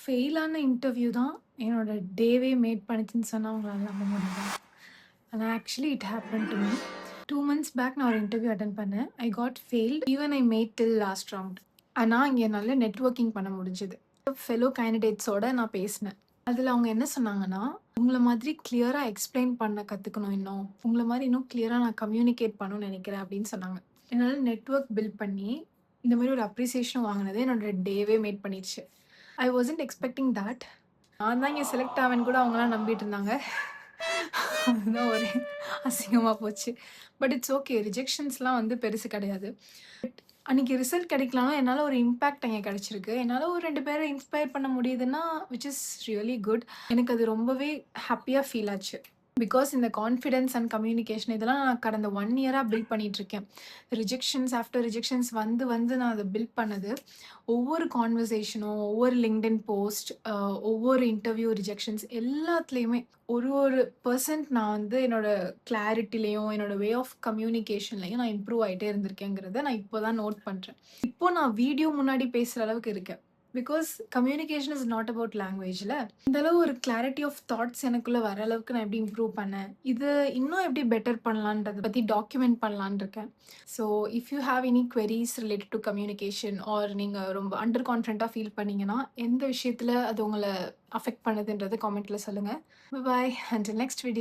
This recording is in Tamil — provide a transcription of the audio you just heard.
ஃபெயிலான இன்டர்வியூ தான் என்னோட டேவே மேக் பண்ணுச்சுன்னு சொன்னா உங்களால நம்ப முடியுதா? ஆனா actually it happen to me. 2 months back நான் ஒரு இன்டர்வியூ அட்டெண்ட் பண்ணேன். I got failed. Even I made till last round. ஆனா இங்க என்னால நெட்வொர்க்கிங் பண்ண முடிஞ்சது. ஃபெலோ கேண்டிடேட்ஸோட நான் பேசினேன். அதுல அவங்க என்ன சொன்னாங்கன்னா, "உங்கள மாதிரி கிளியரா எக்ஸ்ப்ளைன் பண்ண கத்துக்கணும் இன்னும். உங்கள மாரி இன்னும் கிளியரா நான் கம்யூனிகேட் பண்ணணும்னு நெனைக்கிறேன்" அப்படின்னு சொன்னாங்க. என்னால நெட்வொர்க் பில்ட் பண்ணி, இந்த மாரி ஒரு அப்ரிசியேஷன் வாங்குனது என்னோட டேவே மேட் பண்ணிருச்சு. I wasn't expecting that. நான் தான் இங்க செலக்ட் ஆவேன்னு கூட அவங்கலாம் நம்பிட்டு இருந்தாங்க. அதுதான் ஒரே அசிங்கமா போச்சு. But it's okay. ரிஜெக்ஷன்ஸ்லாம் வந்து பெருசு கிடையாது. அன்னைக்கு ரிசல்ட் கிடைக்கலனாலும் என்னால ஒரு இம்பாக்ட் அங்க கிடைச்சிருக்கு. என்னால ஒரு 2 பேர இன்ஸ்பயர் பண்ண முடியுதுன்னா, விச் இஸ் ரியலி குட். எனக்கு அது ரொம்பவே ஹேப்பியா ஃபீல் ஆச்சு. பிகாஸ் இந்த கான்ஃபிடன்ஸ் அண்ட் கம்யூனிகேஷன் இதெல்லாம் நான் கடந்த 1 இயரா பில்ட் பண்ணிட்டு இருக்கேன். ரிஜெக்ஷன்ஸ் ஆஃப்டர் ரிஜெக்ஷன்ஸ் வந்து வந்து நான் அத பில்ட் பண்ணது. ஒவ்வொரு கான்வர்சேஷனும், ஒவ்வொரு லிங்க்டின் போஸ்ட், ஒவ்வொரு இன்டர்வியூ ரிஜெக்ஷன்ஸ் எல்லாத்துலயுமே ஒரு ஒரு பெர்சன்ட் நான் வந்து என்னோட கிளாரிட்டிலயும், என்னோட வே ஆஃப் கம்யூனிகேஷன்லயும் நான் இம்ப்ரூவ் ஆயிட்டே இருந்திருக்கேங்கிறத நான் இப்போ தான் நோட் பண்றேன். இப்போ நான் வீடியோ முன்னாடி பேசுற அளவுக்கு இருக்கேன். Because communication is not about லாங்குவேஜ்ல. இந்த அளவு ஒரு கிளாரிட்டி ஆஃப் தாட்ஸ் எனக்குள்ள வர அளவுக்கு நான் எப்படி இம்ப்ரூவ் பண்ணேன்? இது இன்னும் எப்படி பெட்டர் பண்ணலான்றத பத்தி டாக்குமெண்ட் பண்ணலான்னு இருக்கேன். So if you have any queries related to communication or நீங்க ரொம்ப அண்டர் கான்ஃபிடென்ட்டா ஃபீல் பண்ணீங்கன்னா, எந்த விஷயத்துல அது உங்கள அஃபெக்ட் பண்ணுதுன்றத காமெண்ட்ல சொல்லுங்க. பாய். Until next video.